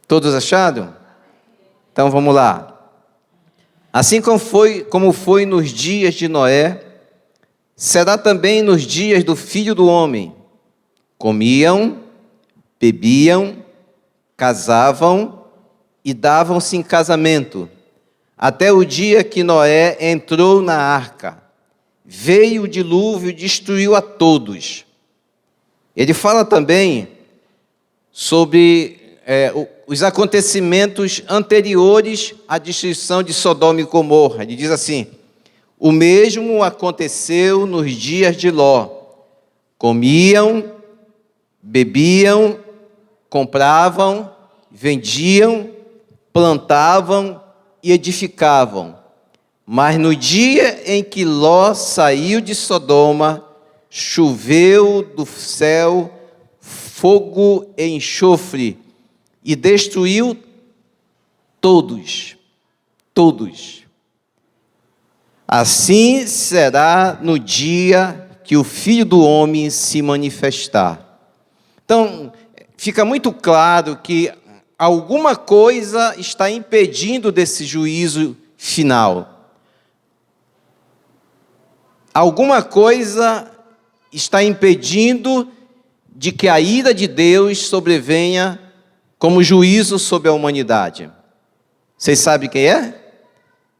Todos acharam? Então vamos lá. Assim como foi nos dias de Noé, será também nos dias do Filho do Homem. Comiam, bebiam, casavam e davam-se em casamento, até o dia que Noé entrou na arca. Veio o dilúvio e destruiu a todos. Ele fala também sobre os acontecimentos anteriores à destruição de Sodoma e Gomorra. Ele diz assim: o mesmo aconteceu nos dias de Ló. Comiam, bebiam, compravam, vendiam, plantavam e edificavam. Mas no dia em que Ló saiu de Sodoma, choveu do céu fogo e enxofre e destruiu todos. Assim será no dia que o Filho do Homem se manifestar. Então, fica muito claro que alguma coisa está impedindo desse juízo final. Alguma coisa está impedindo de que a ira de Deus sobrevenha como juízo sobre a humanidade. Vocês sabem quem é?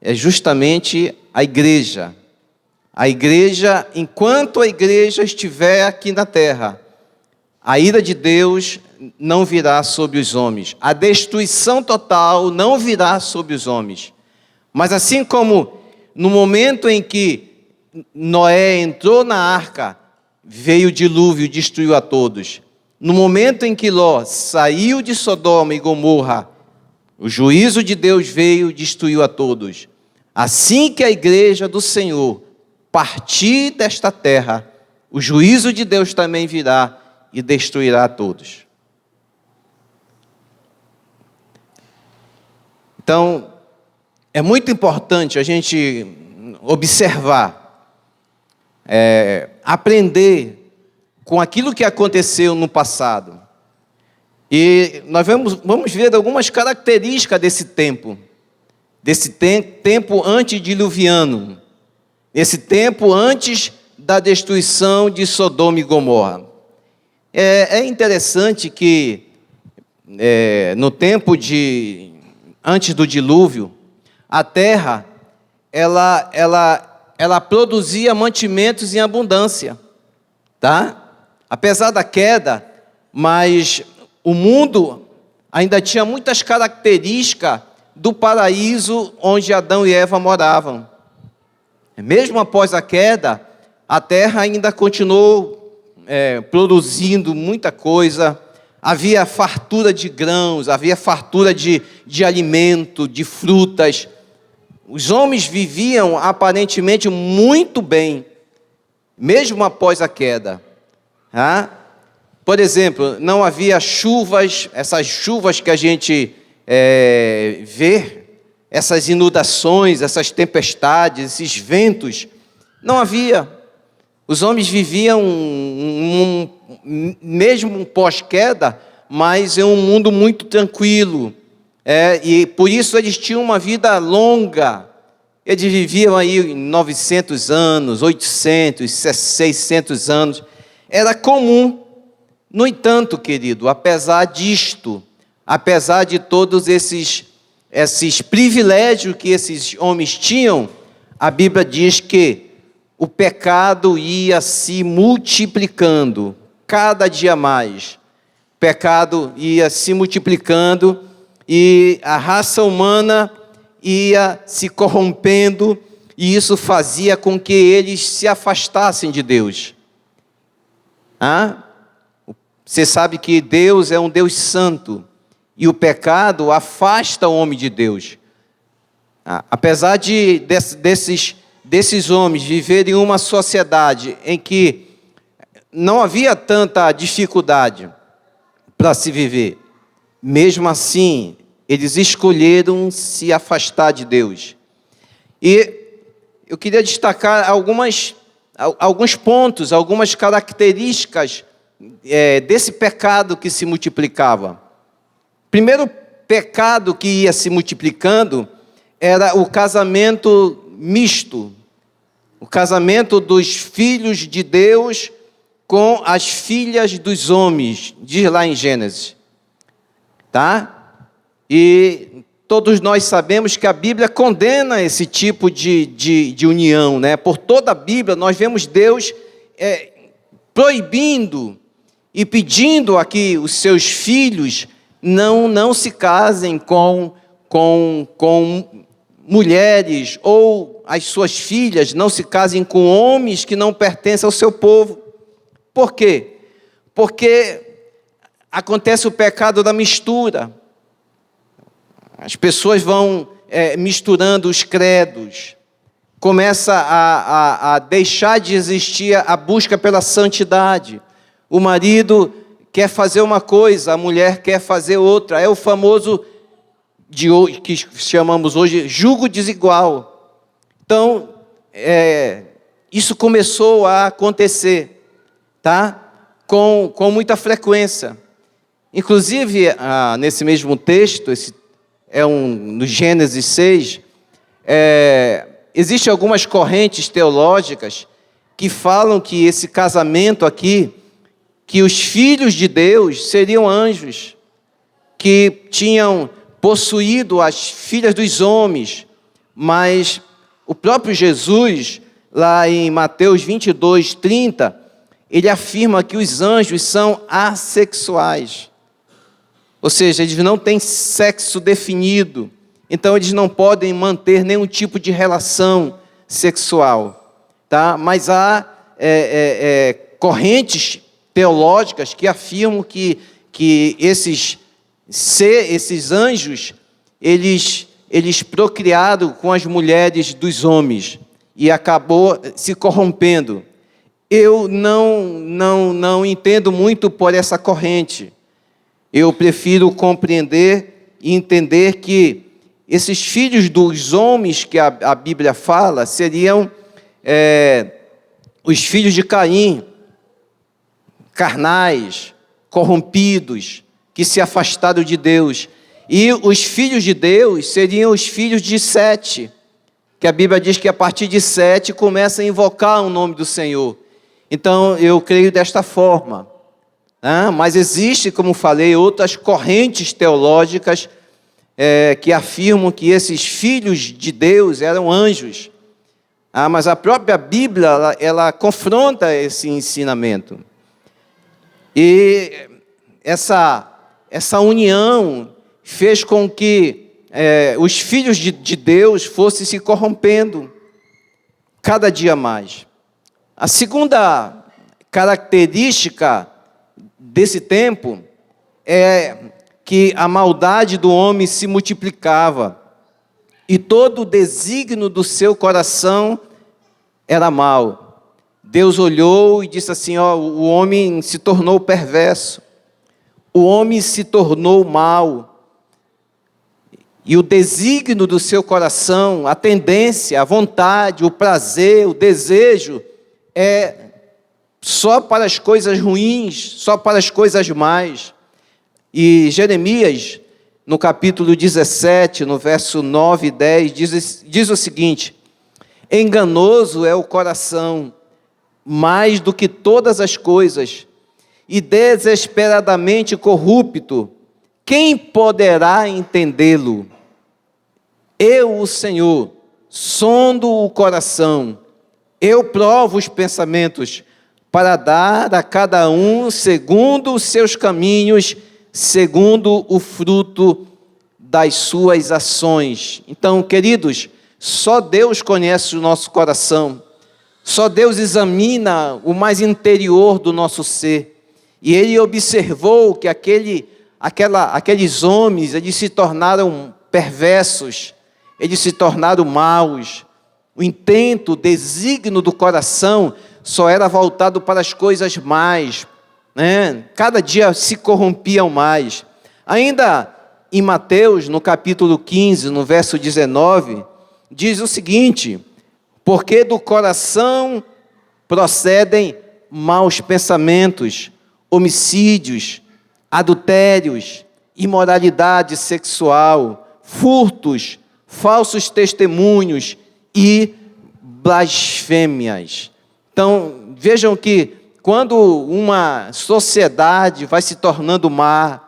É justamente a igreja. A igreja, enquanto a igreja estiver aqui na terra, a ira de Deus não virá sobre os homens. A destruição total não virá sobre os homens. Mas assim como no momento em que Noé entrou na arca, veio o dilúvio e destruiu a todos. No momento em que Ló saiu de Sodoma e Gomorra, o juízo de Deus veio e destruiu a todos. Assim que a igreja do Senhor partir desta terra, o juízo de Deus também virá e destruirá a todos. Então, é muito importante a gente observar, aprender com aquilo que aconteceu no passado. E nós vamos ver algumas características desse tempo antediluviano, esse tempo antes da destruição de Sodoma e Gomorra. É interessante que no tempo antes do dilúvio, a terra ela produzia mantimentos em abundância, tá? Apesar da queda, mas o mundo ainda tinha muitas características do paraíso onde Adão e Eva moravam. Mesmo após a queda, a terra ainda continuou produzindo muita coisa. Havia fartura de grãos, havia fartura de alimento, de frutas. Os homens viviam aparentemente muito bem, mesmo após a queda. Por exemplo, não havia chuvas, essas chuvas que a gente vê, essas inundações, essas tempestades, esses ventos, não havia. Os homens viviam, mesmo pós-queda, mas em um mundo muito tranquilo. E por isso eles tinham uma vida longa. Eles viviam aí 900 anos, 800, 600 anos. Era comum. No entanto, querido, apesar disto, apesar de todos esses privilégios que esses homens tinham, a Bíblia diz que o pecado ia se multiplicando cada dia mais. O pecado ia se multiplicando e a raça humana ia se corrompendo, e isso fazia com que eles se afastassem de Deus. Você sabe que Deus é um Deus santo, e o pecado afasta o homem de Deus. Apesar desses homens viverem em uma sociedade em que não havia tanta dificuldade para se viver, mesmo assim, eles escolheram se afastar de Deus. E eu queria destacar alguns pontos, algumas características desse pecado que se multiplicava. Primeiro pecado que ia se multiplicando era o casamento misto, o casamento dos filhos de Deus com as filhas dos homens, diz lá em Gênesis, tá? E todos nós sabemos que a Bíblia condena esse tipo de união, né? Por toda a Bíblia nós vemos Deus proibindo e pedindo a que os seus filhos não se casem com mulheres, ou as suas filhas não se casem com homens que não pertencem ao seu povo. Por quê? Porque acontece o pecado da mistura. As pessoas vão misturando os credos. Começa a deixar de existir a busca pela santidade. O marido quer fazer uma coisa, a mulher quer fazer outra. É o famoso, de hoje, que chamamos hoje, jugo desigual. Então, isso começou a acontecer, tá? Com muita frequência. Inclusive, nesse mesmo texto, no Gênesis 6, existem algumas correntes teológicas que falam que esse casamento aqui, que os filhos de Deus seriam anjos, que tinham possuído as filhas dos homens, mas o próprio Jesus, lá em Mateus 22, 30, ele afirma que os anjos são assexuais. Ou seja, eles não têm sexo definido, então eles não podem manter nenhum tipo de relação sexual, tá? Mas há correntes teológicas que afirmam que esses anjos, eles procriaram com as mulheres dos homens e acabou se corrompendo. Eu não entendo muito por essa corrente. Eu prefiro compreender e entender que esses filhos dos homens que a Bíblia fala seriam os filhos de Caim, carnais, corrompidos, que se afastaram de Deus. E os filhos de Deus seriam os filhos de Sete, que a Bíblia diz que a partir de Sete começa a invocar o nome do Senhor. Então, eu creio desta forma. Mas existe, como falei, outras correntes teológicas que afirmam que esses filhos de Deus eram anjos. Mas a própria Bíblia, ela confronta esse ensinamento. E essa união fez com que os filhos de Deus fossem se corrompendo cada dia mais. A segunda característica desse tempo é que a maldade do homem se multiplicava e todo o desígnio do seu coração era mau. Deus olhou e disse assim, o homem se tornou perverso, o homem se tornou mau, e o desígnio do seu coração, a tendência, a vontade, o prazer, o desejo, é só para as coisas ruins, só para as coisas más. E Jeremias, no capítulo 17, no verso 9 e 10, diz o seguinte: enganoso é o coração, mais do que todas as coisas, e desesperadamente corrupto, quem poderá entendê-lo? Eu, o Senhor, sondo o coração, eu provo os pensamentos, para dar a cada um segundo os seus caminhos, segundo o fruto das suas ações. Então, queridos, só Deus conhece o nosso coração, só Deus examina o mais interior do nosso ser. E Ele observou que aqueles homens, eles se tornaram perversos, eles se tornaram maus. O intento, o desígnio do coração só era voltado para as coisas mais, né? Cada dia se corrompiam mais. Ainda em Mateus, no capítulo 15, no verso 19, diz o seguinte: porque do coração procedem maus pensamentos, homicídios, adultérios, imoralidade sexual, furtos, falsos testemunhos e blasfêmias. Então, vejam que quando uma sociedade vai se tornando má,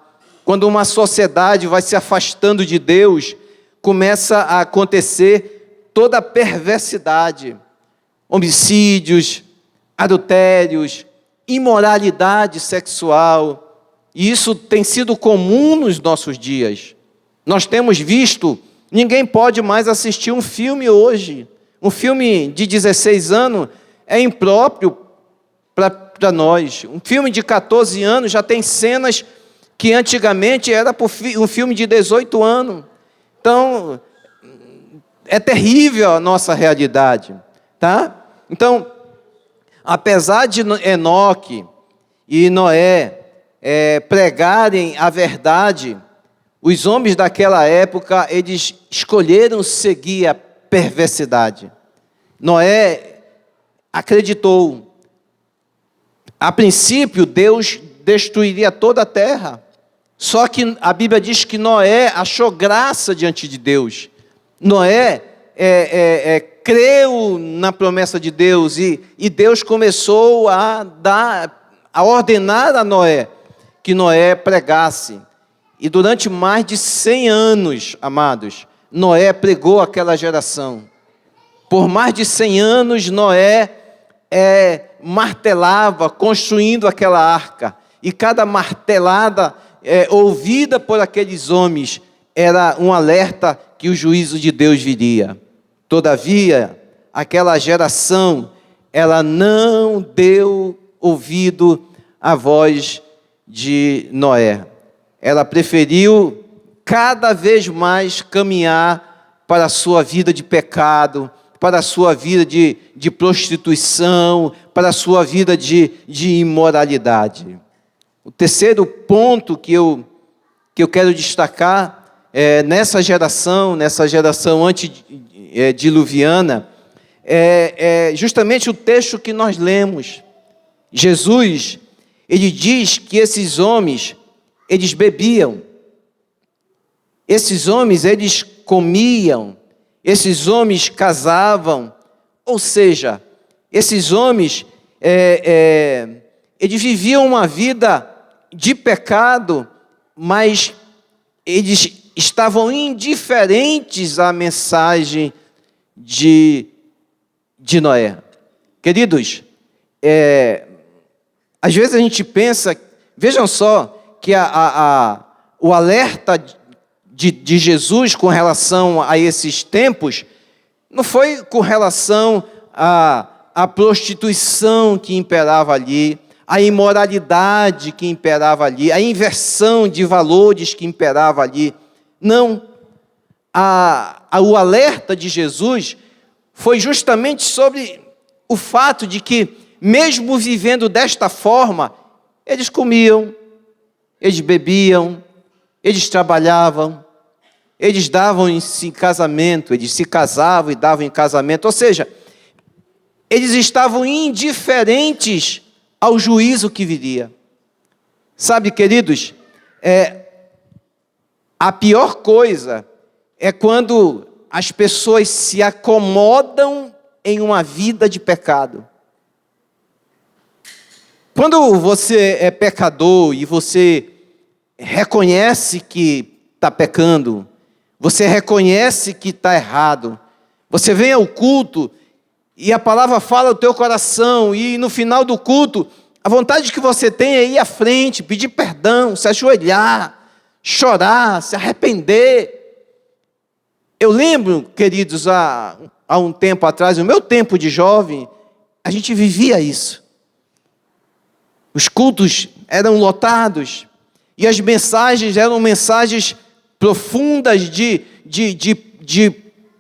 quando uma sociedade vai se afastando de Deus, começa a acontecer toda a perversidade, homicídios, adultérios, imoralidade sexual. E isso tem sido comum nos nossos dias. Nós temos visto, ninguém pode mais assistir um filme hoje. Um filme de 16 anos é impróprio para nós. Um filme de 14 anos já tem cenas que antigamente era um filme de 18 anos. Então, é terrível a nossa realidade, tá? Então, apesar de Enoque e Noé pregarem a verdade, os homens daquela época, eles escolheram seguir a perversidade. Noé acreditou. A princípio, Deus destruiria toda a terra. Só que a Bíblia diz que Noé achou graça diante de Deus. Noé creu na promessa de Deus e Deus começou a ordenar a Noé que Noé pregasse. E durante mais de 100 anos, amados, Noé pregou aquela geração. Por mais de 100 anos, Noé martelava, construindo aquela arca. E cada martelada ouvida por aqueles homens era um alerta que o juízo de Deus viria. Todavia, aquela geração, ela não deu ouvido à voz de Noé. Ela preferiu cada vez mais caminhar para a sua vida de pecado, para a sua vida de prostituição, para a sua vida de imoralidade. O terceiro ponto que eu quero destacar nessa geração antediluviana, é justamente o texto que nós lemos. Jesus, ele diz que esses homens, eles bebiam, esses homens, eles comiam, esses homens casavam, ou seja, esses homens, eles viviam uma vida de pecado, mas eles estavam indiferentes à mensagem de Noé. Queridos, às vezes a gente pensa, vejam só, que o alerta de Jesus com relação a esses tempos, não foi com relação à prostituição que imperava ali, a imoralidade que imperava ali, a inversão de valores que imperava ali. Não. O alerta de Jesus foi justamente sobre o fato de que, mesmo vivendo desta forma, eles comiam, eles bebiam, eles trabalhavam, eles davam em casamento, eles se casavam e davam em casamento. Ou seja, eles estavam indiferentes ao juízo que viria. Sabe, queridos, a pior coisa é quando as pessoas se acomodam em uma vida de pecado. Quando você é pecador e você reconhece que está pecando, você reconhece que está errado, você vem ao culto e a palavra fala no teu coração, e no final do culto, a vontade que você tem é ir à frente, pedir perdão, se ajoelhar, chorar, se arrepender. Eu lembro, queridos, há um tempo atrás, no meu tempo de jovem, a gente vivia isso. Os cultos eram lotados, e as mensagens eram mensagens profundas de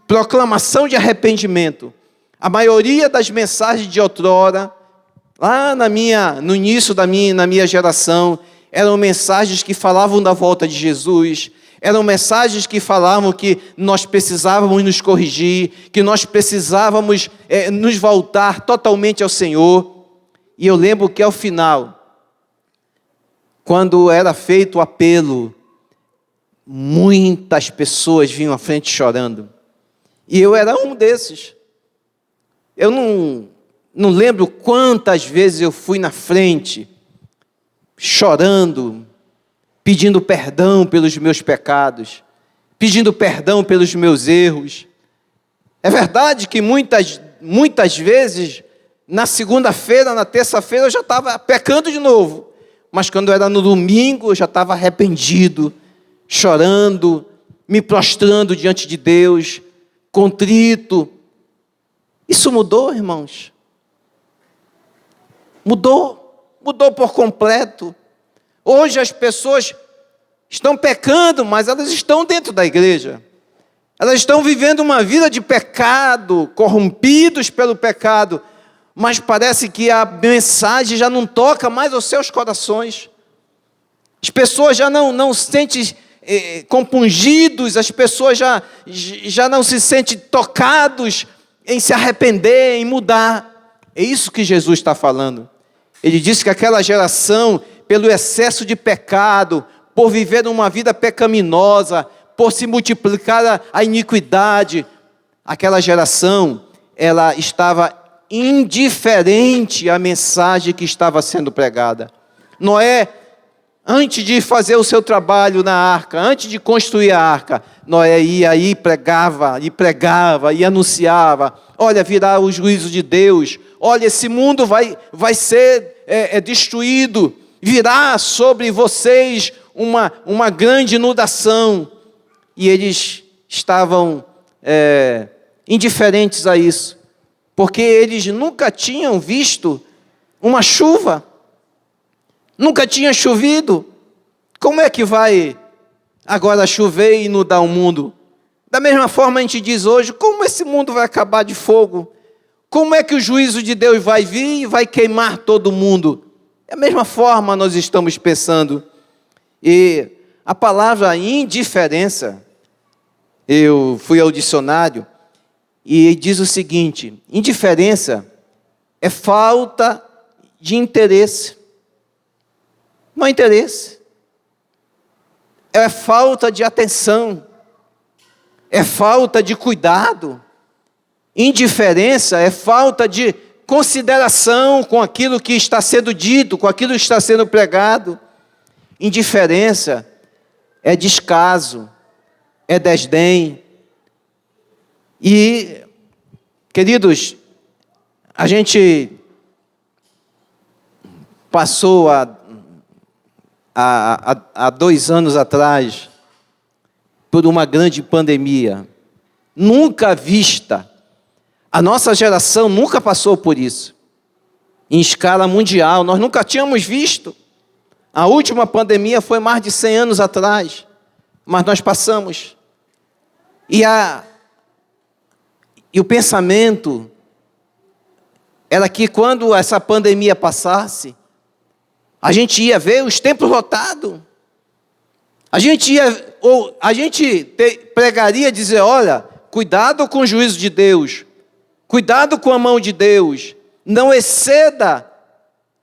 proclamação de arrependimento. A maioria das mensagens de outrora, lá no início na minha geração, eram mensagens que falavam da volta de Jesus, eram mensagens que falavam que nós precisávamos nos corrigir, que nós precisávamos nos voltar totalmente ao Senhor. E eu lembro que ao final, quando era feito o apelo, muitas pessoas vinham à frente chorando. E eu era um desses. Eu não lembro quantas vezes eu fui na frente, chorando, pedindo perdão pelos meus pecados, pedindo perdão pelos meus erros. É verdade que muitas vezes, na segunda-feira, na terça-feira, eu já estava pecando de novo. Mas quando era no domingo, eu já estava arrependido, chorando, me prostrando diante de Deus, contrito. Isso mudou, irmãos? Mudou por completo. Hoje as pessoas estão pecando, mas elas estão dentro da igreja. Elas estão vivendo uma vida de pecado, corrompidos pelo pecado, mas parece que a mensagem já não toca mais aos seus corações. As pessoas já não se sentem compungidos, as pessoas já não se sentem tocados em se arrepender, em mudar. É isso que Jesus está falando. Ele disse que aquela geração, pelo excesso de pecado, por viver uma vida pecaminosa, por se multiplicar a iniquidade, aquela geração, ela estava indiferente à mensagem que estava sendo pregada. Noé, antes de fazer o seu trabalho na arca, antes de construir a arca, Noé ia aí, pregava, e anunciava: olha, virá o juízo de Deus, olha, esse mundo vai ser destruído, virá sobre vocês uma grande inundação. E eles estavam indiferentes a isso, porque eles nunca tinham visto uma chuva, nunca tinha chovido. Como é que vai agora chover e inundar o mundo? Da mesma forma a gente diz hoje: como esse mundo vai acabar de fogo? Como é que o juízo de Deus vai vir e vai queimar todo mundo? Da mesma forma nós estamos pensando. E a palavra indiferença, eu fui ao dicionário e diz o seguinte: indiferença é falta de interesse. Não é interesse, é falta de atenção, é falta de cuidado. Indiferença é falta de consideração com aquilo que está sendo dito, com aquilo que está sendo pregado. Indiferença é descaso, é desdém. E, queridos, a gente passou há 2 anos atrás por uma grande pandemia, nunca vista. A nossa geração nunca passou por isso, em escala mundial, nós nunca tínhamos visto. A última pandemia foi mais de 100 anos atrás, mas nós passamos. E o pensamento era que quando essa pandemia passasse, a gente ia ver os templos lotados. A gente pregaria, dizer: olha, cuidado com o juízo de Deus, cuidado com a mão de Deus, não exceda,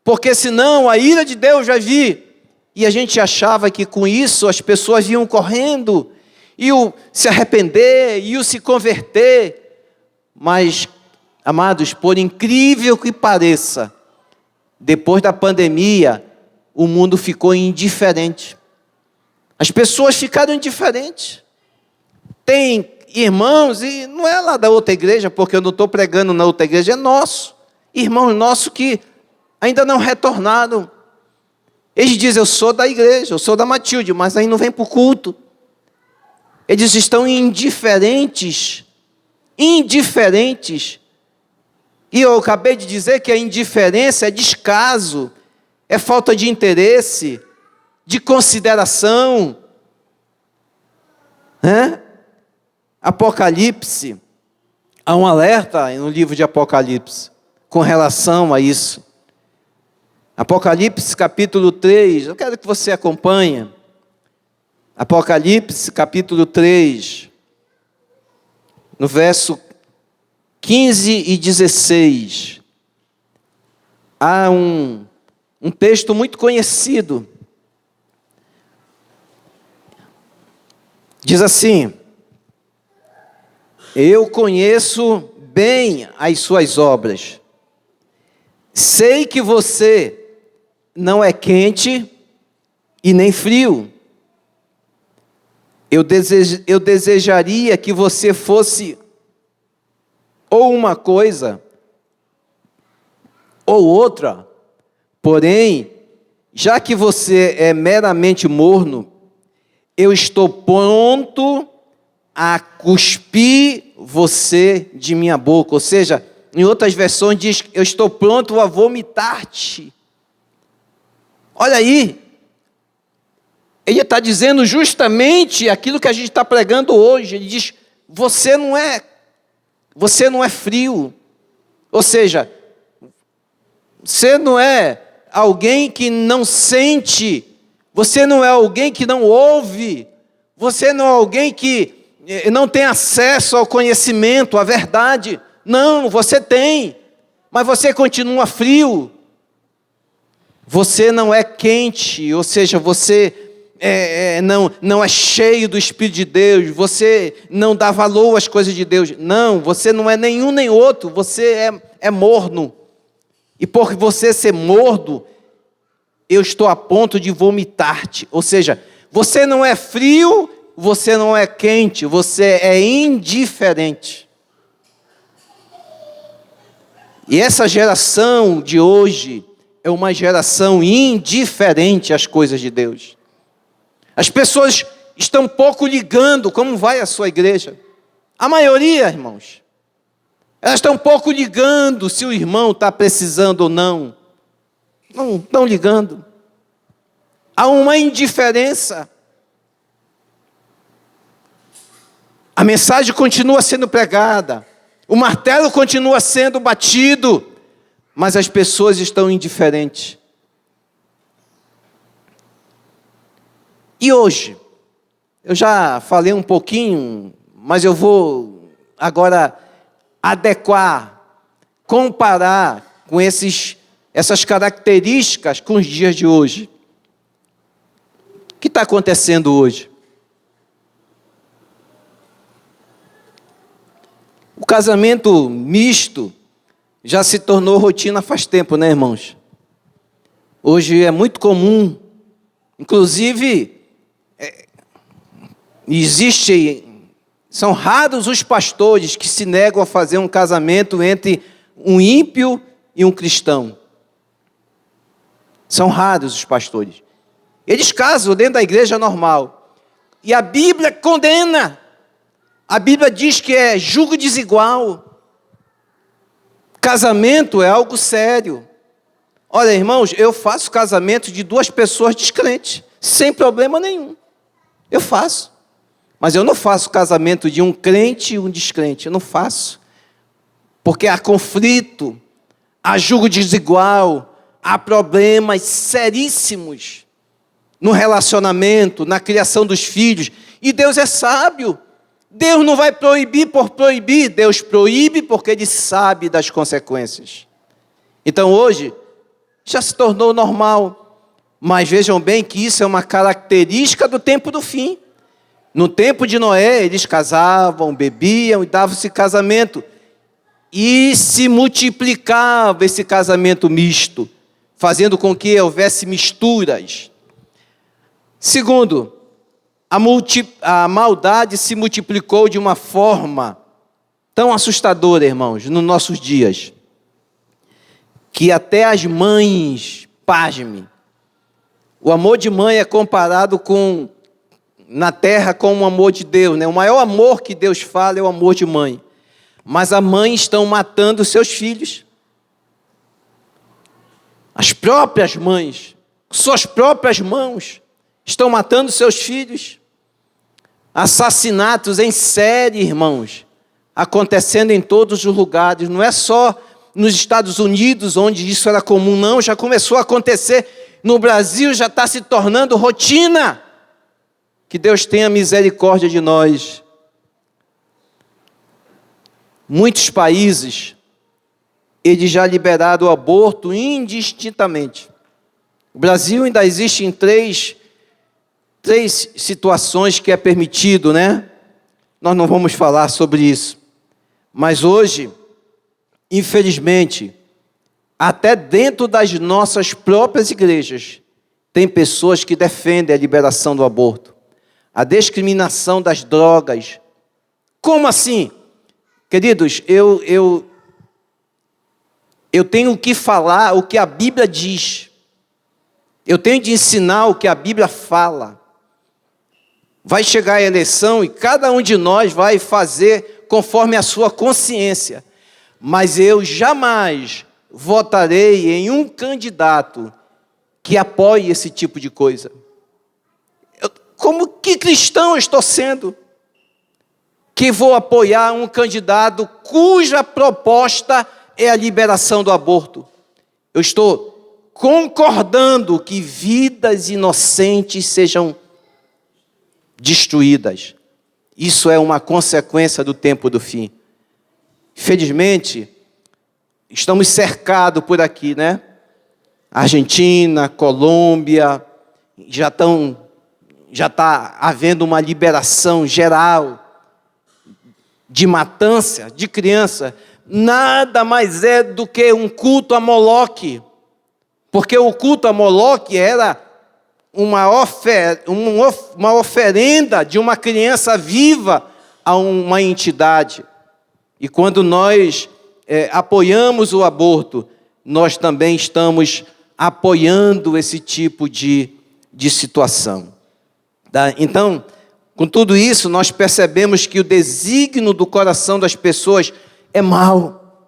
porque senão a ira de Deus vai vir. E a gente achava que com isso as pessoas iam correndo, iam se arrepender, iam se converter. Mas, amados, por incrível que pareça, depois da pandemia, o mundo ficou indiferente. As pessoas ficaram indiferentes. Tem irmãos, e não é lá da outra igreja, porque eu não estou pregando na outra igreja, é nosso. Irmãos nossos que ainda não retornaram. Eles dizem: eu sou da igreja, eu sou da Matilde, mas aí não vem para o culto. Eles estão indiferentes. Indiferentes. E eu acabei de dizer que a indiferença é descaso, é falta de interesse, de consideração. Apocalipse, há um alerta no livro de Apocalipse com relação a isso. Apocalipse capítulo 3, eu quero que você acompanhe. Apocalipse capítulo 3, no verso 15 e 16. Há um texto muito conhecido. Diz assim: eu conheço bem as suas obras. Sei que você não é quente e nem frio. Eu desejaria que você fosse ou uma coisa ou outra. Porém, já que você é meramente morno, eu estou pronto a cuspir você de minha boca. Ou seja, em outras versões diz: eu estou pronto a vomitar-te. Olha aí, ele está dizendo justamente aquilo que a gente está pregando hoje. Ele diz: você não é frio. Ou seja, você não é alguém que não sente, você não é alguém que não ouve, você não é alguém que não tem acesso ao conhecimento, à verdade. Não, você tem, mas você continua frio. Você não é quente, ou seja, você não é cheio do Espírito de Deus, você não dá valor às coisas de Deus. Não, você não é nenhum nem outro, você é morno. E por você ser morno, eu estou a ponto de vomitar-te. Ou seja, você não é frio, você não é quente, você é indiferente. E essa geração de hoje é uma geração indiferente às coisas de Deus. As pessoas estão pouco ligando como vai a sua igreja. A maioria, irmãos, elas estão pouco ligando se o irmão está precisando ou não. Não estão ligando. Há uma indiferença. A mensagem continua sendo pregada. O martelo continua sendo batido. Mas as pessoas estão indiferentes. E hoje, eu já falei um pouquinho, mas eu vou agora adequar, comparar com essas características com os dias de hoje. O que está acontecendo hoje? O casamento misto já se tornou rotina faz tempo, né, irmãos? Hoje é muito comum, inclusive, são raros os pastores que se negam a fazer um casamento entre um ímpio e um cristão. São raros os pastores. Eles casam dentro da igreja normal. E a Bíblia condena. A Bíblia diz que é julgo desigual. Casamento é algo sério. Olha, irmãos, eu faço casamento de duas pessoas descrentes, sem problema nenhum. Eu faço. Mas eu não faço casamento de um crente e um descrente. Eu não faço. Porque há conflito, há julgo desigual, há problemas seríssimos no relacionamento, na criação dos filhos. E Deus é sábio. Deus não vai proibir por proibir. Deus proíbe porque Ele sabe das consequências. Então hoje, já se tornou normal. Mas vejam bem que isso é uma característica do tempo do fim. No tempo de Noé, eles casavam, bebiam e davam-se casamento. E se multiplicava esse casamento misto, fazendo com que houvesse misturas. Segundo, a maldade se multiplicou de uma forma tão assustadora, irmãos, nos nossos dias, que até as mães, pasme, o amor de mãe é comparado na terra com o amor de Deus, né? O maior amor que Deus fala é o amor de mãe. Mas as mães estão matando seus filhos. As próprias mães, suas próprias mãos, estão matando seus filhos. Assassinatos em série, irmãos, acontecendo em todos os lugares. Não é só nos Estados Unidos, onde isso era comum, não. Já começou a acontecer no Brasil, já está se tornando rotina. Que Deus tenha misericórdia de nós. Muitos países, eles já liberaram o aborto indistintamente. O Brasil ainda existe em 3 3 situações que é permitido, né? Nós não vamos falar sobre isso. Mas hoje, infelizmente, até dentro das nossas próprias igrejas, tem pessoas que defendem a liberação do aborto, a discriminação das drogas. Como assim? Queridos, eu tenho que falar o que a Bíblia diz. Eu tenho de ensinar o que a Bíblia fala. Vai chegar a eleição e cada um de nós vai fazer conforme a sua consciência. Mas eu jamais votarei em um candidato que apoie esse tipo de coisa. Como que cristão eu estou sendo? Que vou apoiar um candidato cuja proposta é a liberação do aborto. Eu estou concordando que vidas inocentes sejam destruídas. Isso é uma consequência do tempo do fim. Infelizmente, estamos cercados por aqui, né? Argentina, Colômbia, já está havendo uma liberação geral de matança de criança. Nada mais é do que um culto a Moloque, porque o culto a Moloque era uma oferenda de uma criança viva a uma entidade. E quando nós apoiamos o aborto, nós também estamos apoiando esse tipo de situação. Tá? Então, com tudo isso, nós percebemos que o desígnio do coração das pessoas é mau,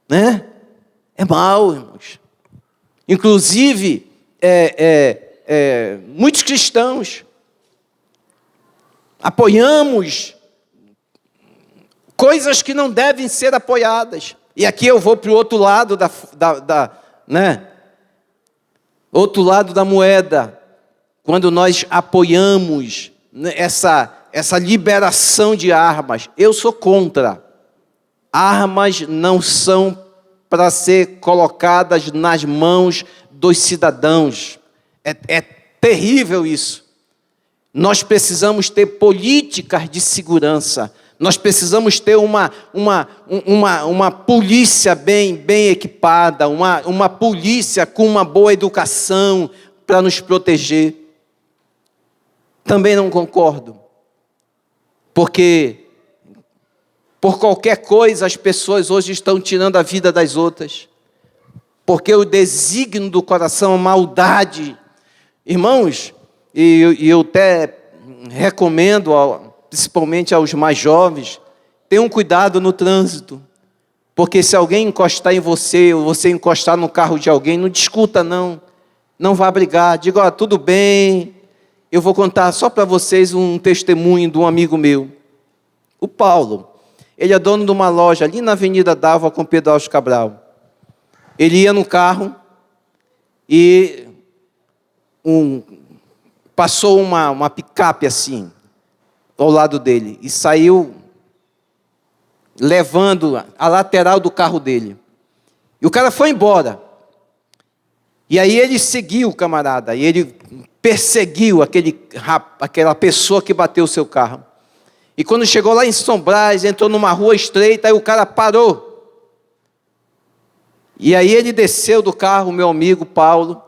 né? É mau, irmãos. Inclusive, muitos cristãos apoiamos coisas que não devem ser apoiadas. E aqui eu vou para o outro lado né? Outro lado da moeda. Quando nós apoiamos essa liberação de armas, eu sou contra. Armas não são para ser colocadas nas mãos dos cidadãos. É terrível isso. Nós precisamos ter políticas de segurança. Nós precisamos ter uma polícia bem equipada, uma polícia com uma boa educação para nos proteger. Também não concordo, porque por qualquer coisa as pessoas hoje estão tirando a vida das outras, porque o desígnio do coração, a maldade. Irmãos, e eu até recomendo, principalmente aos mais jovens, tenham cuidado no trânsito, porque se alguém encostar em você, ou você encostar no carro de alguém, não discuta não vá brigar, diga, tudo bem. Eu vou contar só para vocês um testemunho de um amigo meu, o Paulo. Ele é dono de uma loja ali na Avenida Dávila com Pedro Alves Cabral. Ele ia no carro e passou uma picape assim, ao lado dele, e saiu levando a lateral do carro dele. E o cara foi embora. E aí ele seguiu o camarada, e ele perseguiu aquela pessoa que bateu o seu carro. E quando chegou lá em São Brás, entrou numa rua estreita, aí o cara parou. E aí ele desceu do carro, meu amigo Paulo,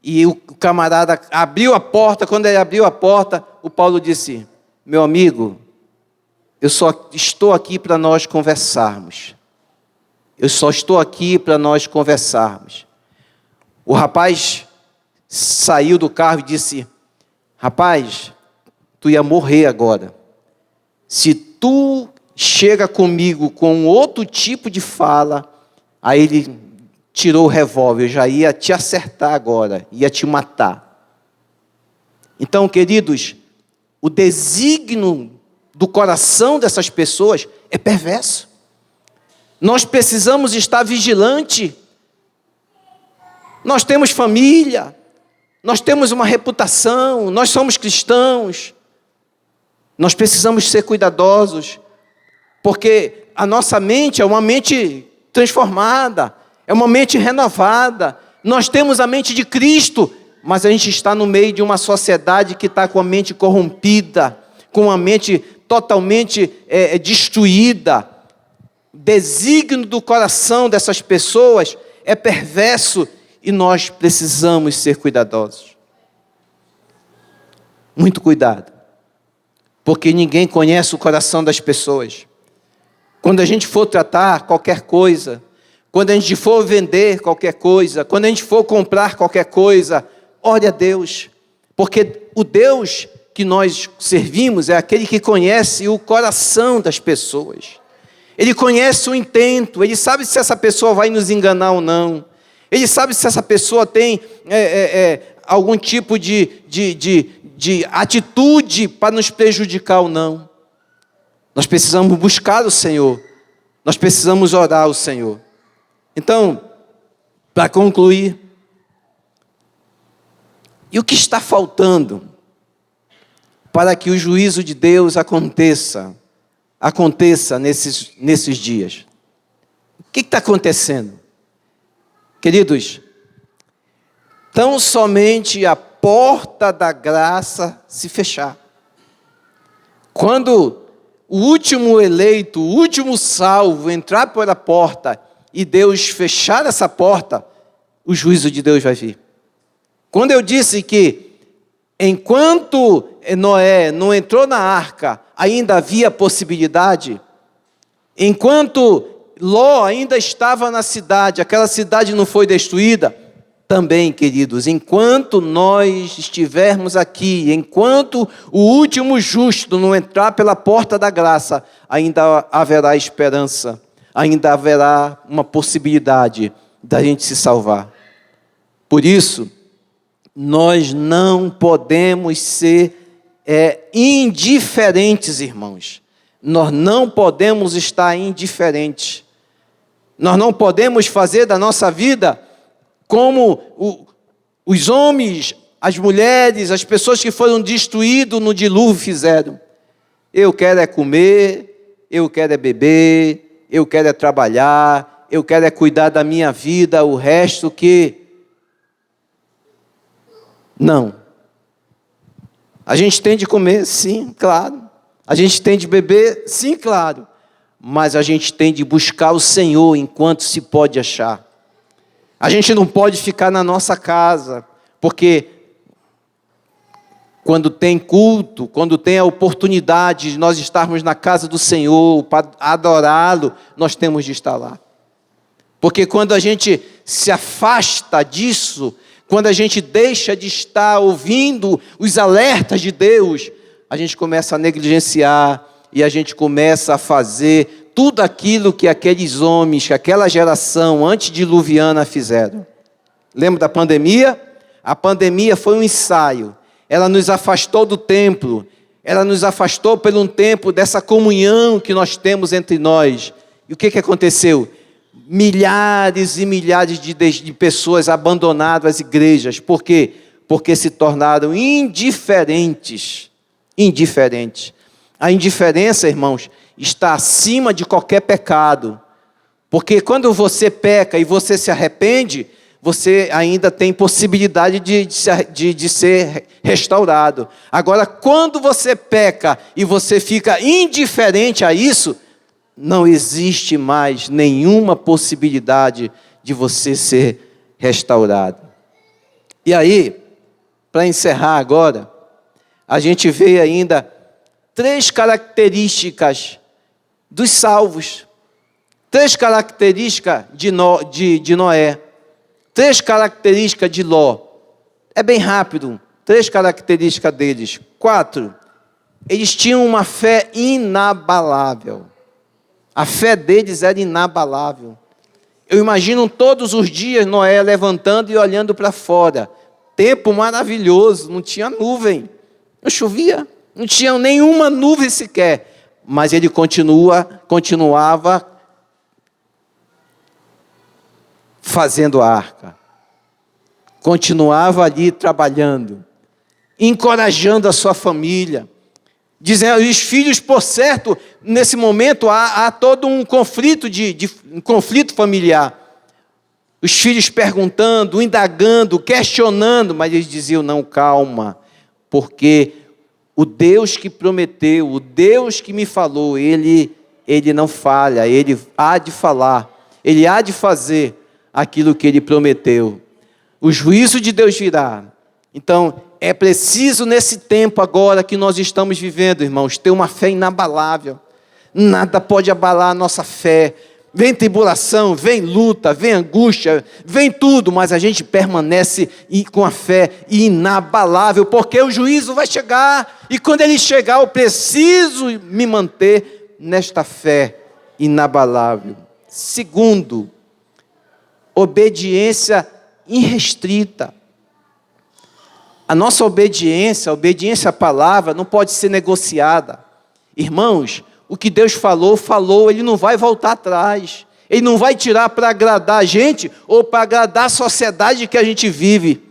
e o camarada abriu a porta. Quando ele abriu a porta, o Paulo disse, meu amigo, eu só estou aqui para nós conversarmos. Eu só estou aqui para nós conversarmos. O rapaz saiu do carro e disse, rapaz, tu ia morrer agora. Se tu chega comigo com outro tipo de fala, aí ele tirou o revólver, já ia te acertar agora, ia te matar. Então, queridos, o desígnio do coração dessas pessoas é perverso. Nós precisamos estar vigilantes. Nós temos família, nós temos uma reputação, nós somos cristãos. Nós precisamos ser cuidadosos, porque a nossa mente é uma mente transformada, é uma mente renovada. Nós temos a mente de Cristo, mas a gente está no meio de uma sociedade que está com a mente corrompida, com a mente totalmente destruída. O desígnio do coração dessas pessoas é perverso e nós precisamos ser cuidadosos. Muito cuidado, porque ninguém conhece o coração das pessoas. Quando a gente for tratar qualquer coisa, quando a gente for vender qualquer coisa, quando a gente for comprar qualquer coisa, ore a Deus, porque o Deus que nós servimos é aquele que conhece o coração das pessoas. Ele conhece o intento, Ele sabe se essa pessoa vai nos enganar ou não. Ele sabe se essa pessoa tem algum tipo de atitude para nos prejudicar ou não. Nós precisamos buscar o Senhor. Nós precisamos orar ao Senhor. Então, para concluir, e o que está faltando para que o juízo de Deus aconteça nesses dias? O que está acontecendo? Queridos, tão somente a porta da graça se fechar. Quando o último eleito, o último salvo entrar pela porta e Deus fechar essa porta, o juízo de Deus vai vir. Quando eu disse que enquanto Noé não entrou na arca, ainda havia possibilidade, enquanto Ló ainda estava na cidade, aquela cidade não foi destruída, também, queridos, enquanto nós estivermos aqui, enquanto o último justo não entrar pela porta da graça, ainda haverá esperança, ainda haverá uma possibilidade da gente se salvar. Por isso, nós não podemos ser indiferentes, irmãos. Nós não podemos estar indiferentes. Nós não podemos fazer da nossa vida como os homens, as mulheres, as pessoas que foram destruídos no dilúvio fizeram. Eu quero comer, eu quero beber, eu quero trabalhar, eu quero cuidar da minha vida, o resto que... Não. A gente tem de comer, sim, claro. A gente tem de beber, sim, claro. Mas a gente tem de buscar o Senhor enquanto se pode achar. A gente não pode ficar na nossa casa, porque quando tem culto, quando tem a oportunidade de nós estarmos na casa do Senhor, para adorá-lo, nós temos de estar lá. Porque quando a gente se afasta disso, quando a gente deixa de estar ouvindo os alertas de Deus, a gente começa a negligenciar e a gente começa a fazer tudo aquilo que aqueles homens, que aquela geração antediluviana fizeram. Lembra da pandemia? A pandemia foi um ensaio. Ela nos afastou do templo. Ela nos afastou por um tempo dessa comunhão que nós temos entre nós. E o que aconteceu? Milhares e milhares de pessoas abandonaram as igrejas. Por quê? Porque se tornaram indiferentes. Indiferentes. A indiferença, irmãos, está acima de qualquer pecado. Porque quando você peca e você se arrepende, você ainda tem possibilidade de ser restaurado. Agora, quando você peca e você fica indiferente a isso, não existe mais nenhuma possibilidade de você ser restaurado. E aí, para encerrar agora, a gente vê ainda 3 características dos salvos, 3 características de Noé, 3 características de Ló. É bem rápido, 3 características deles. 4, eles tinham uma fé inabalável. A fé deles era inabalável. Eu imagino todos os dias Noé levantando e olhando para fora. Tempo maravilhoso, não tinha nuvem, não chovia, não tinha nenhuma nuvem sequer. Mas ele continuava fazendo a arca. Continuava ali trabalhando, encorajando a sua família, dizendo, os filhos, por certo, nesse momento há todo um conflito, um conflito familiar. Os filhos perguntando, indagando, questionando, mas eles diziam: não, calma, porque o Deus que prometeu, o Deus que me falou, Ele não falha, Ele há de falar, Ele há de fazer aquilo que Ele prometeu. O juízo de Deus virá. Então, é preciso nesse tempo agora que nós estamos vivendo, irmãos, ter uma fé inabalável. Nada pode abalar a nossa fé. Vem tribulação, vem luta, vem angústia, vem tudo, mas a gente permanece com a fé inabalável, porque o juízo vai chegar, e quando ele chegar, eu preciso me manter nesta fé inabalável. Segundo, obediência irrestrita. A nossa obediência, a obediência à palavra, não pode ser negociada. Irmãos, o que Deus falou, Ele não vai voltar atrás. Ele não vai tirar para agradar a gente ou para agradar a sociedade que a gente vive.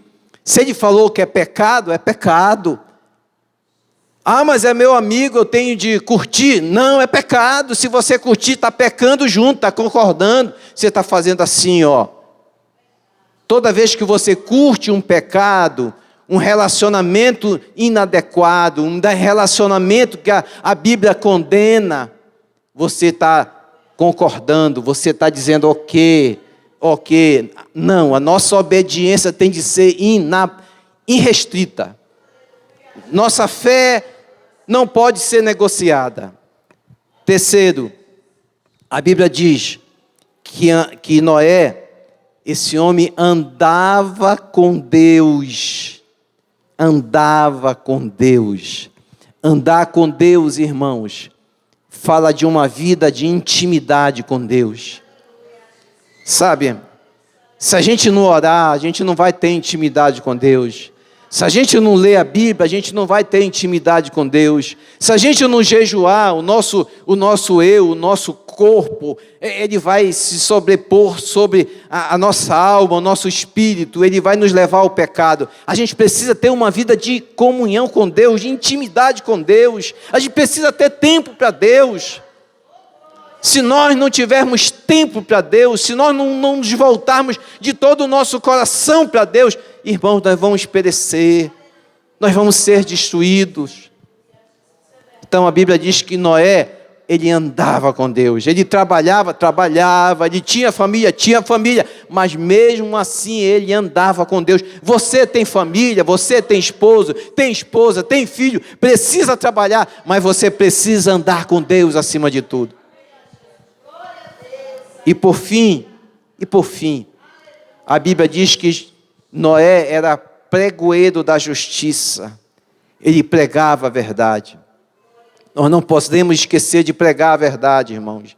Se Ele falou que é pecado, é pecado. Ah, mas é meu amigo, eu tenho de curtir. Não, é pecado. Se você curtir, está pecando junto, está concordando. Você está fazendo assim, ó. Toda vez que você curte um pecado, um relacionamento inadequado, um relacionamento que a Bíblia condena, você está concordando, você está dizendo ok. Não, a nossa obediência tem de ser irrestrita. Nossa fé não pode ser negociada. Terceiro, a Bíblia diz que Noé, esse homem andava com Deus. Andava com Deus. Andar com Deus, irmãos, fala de uma vida de intimidade com Deus. Sabe, se a gente não orar, a gente não vai ter intimidade com Deus. Se a gente não ler a Bíblia, a gente não vai ter intimidade com Deus. Se a gente não jejuar, o nosso eu, o nosso corpo, ele vai se sobrepor sobre a nossa alma, o nosso espírito, ele vai nos levar ao pecado. A gente precisa ter uma vida de comunhão com Deus, de intimidade com Deus. A gente precisa ter tempo para Deus. Se nós não tivermos tempo para Deus, se nós não nos voltarmos de todo o nosso coração para Deus, irmãos, nós vamos perecer, nós vamos ser destruídos. Então a Bíblia diz que Noé, ele andava com Deus, ele trabalhava, ele tinha família, mas mesmo assim ele andava com Deus. Você tem família, você tem esposa, tem filho, precisa trabalhar, mas você precisa andar com Deus acima de tudo. E por fim, a Bíblia diz que Noé era pregoeiro da justiça. Ele pregava a verdade. Nós não podemos esquecer de pregar a verdade, irmãos.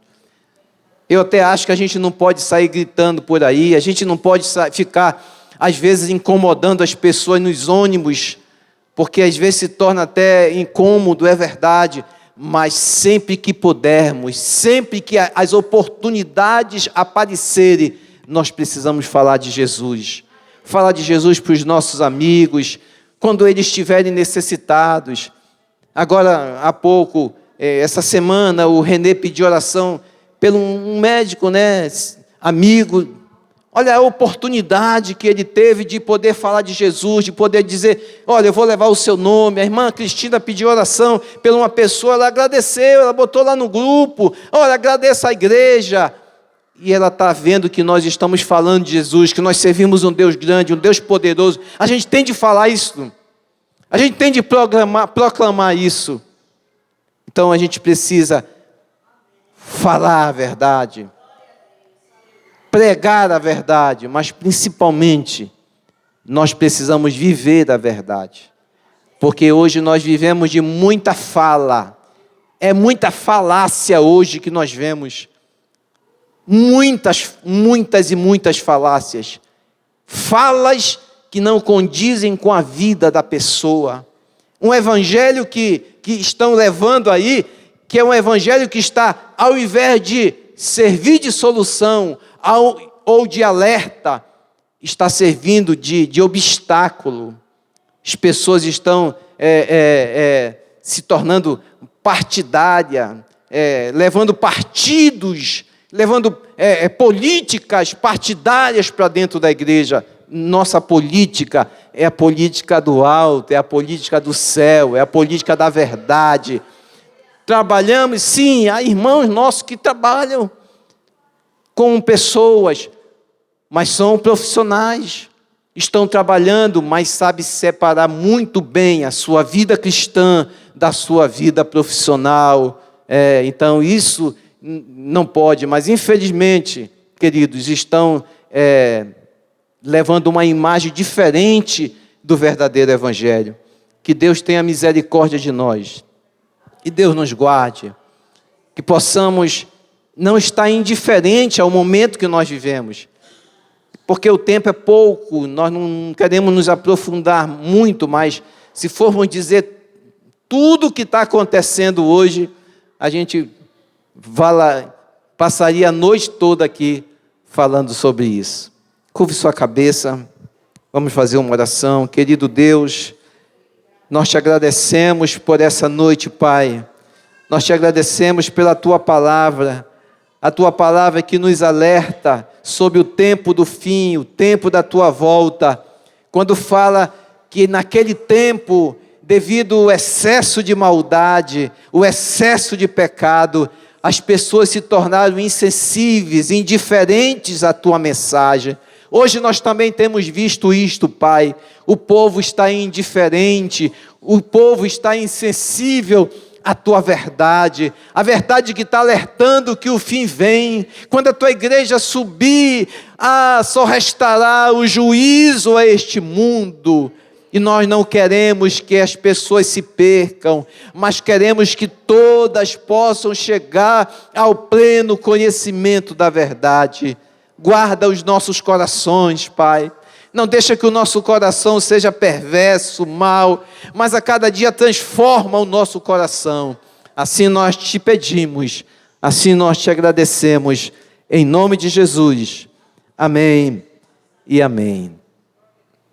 Eu até acho que a gente não pode sair gritando por aí, a gente não pode ficar, às vezes, incomodando as pessoas nos ônibus, porque às vezes se torna até incômodo, é verdade. Mas sempre que pudermos, sempre que as oportunidades aparecerem, nós precisamos falar de Jesus. Falar de Jesus para os nossos amigos, quando eles estiverem necessitados. Agora, há pouco, essa semana, o Renê pediu oração pelo um médico, amigo. Olha a oportunidade que ele teve de poder falar de Jesus, de poder dizer, olha, eu vou levar o seu nome. A irmã Cristina pediu oração por uma pessoa, ela agradeceu, ela botou lá no grupo, olha, agradeça a igreja. E ela está vendo que nós estamos falando de Jesus, que nós servimos um Deus grande, um Deus poderoso. A gente tem de falar isso, a gente tem de proclamar isso. Então a gente precisa falar a verdade, pregar a verdade, mas principalmente nós precisamos viver a verdade, porque hoje nós vivemos de muita fala, é muita falácia hoje que nós vemos, muitas e muitas falácias, falas que não condizem com a vida da pessoa, um evangelho que estão levando aí, que é um evangelho que está, ao invés de servir de solução, ou de alerta, está servindo de obstáculo. As pessoas estão se tornando partidária, levando partidos, levando políticas partidárias para dentro da igreja. Nossa política é a política do alto, é a política do céu, é a política da verdade. Trabalhamos, sim, há irmãos nossos que trabalham com pessoas, mas são profissionais, estão trabalhando, mas sabem separar muito bem a sua vida cristã da sua vida profissional. Então isso não pode, mas infelizmente, queridos, estão levando uma imagem diferente do verdadeiro evangelho. Que Deus tenha misericórdia de nós, que Deus nos guarde, que possamos não estar indiferente ao momento que nós vivemos, porque o tempo é pouco, nós não queremos nos aprofundar muito, mas se formos dizer tudo o que está acontecendo hoje, a gente passaria a noite toda aqui falando sobre isso. Curve sua cabeça, vamos fazer uma oração. Querido Deus, nós te agradecemos por essa noite, Pai. Nós te agradecemos pela Tua palavra, a Tua palavra que nos alerta sobre o tempo do fim, o tempo da Tua volta. Quando fala que naquele tempo, devido ao excesso de maldade, o excesso de pecado, as pessoas se tornaram insensíveis, indiferentes à Tua mensagem. Hoje nós também temos visto isto, Pai. O povo está indiferente, o povo está insensível à Tua verdade, a verdade que está alertando que o fim vem. Quando a Tua igreja subir, só restará o juízo a este mundo. E nós não queremos que as pessoas se percam, mas queremos que todas possam chegar ao pleno conhecimento da verdade. Guarda os nossos corações, Pai. Não deixa que o nosso coração seja perverso, mau, mas a cada dia transforma o nosso coração. Assim nós te pedimos, assim nós te agradecemos, em nome de Jesus. Amém e amém.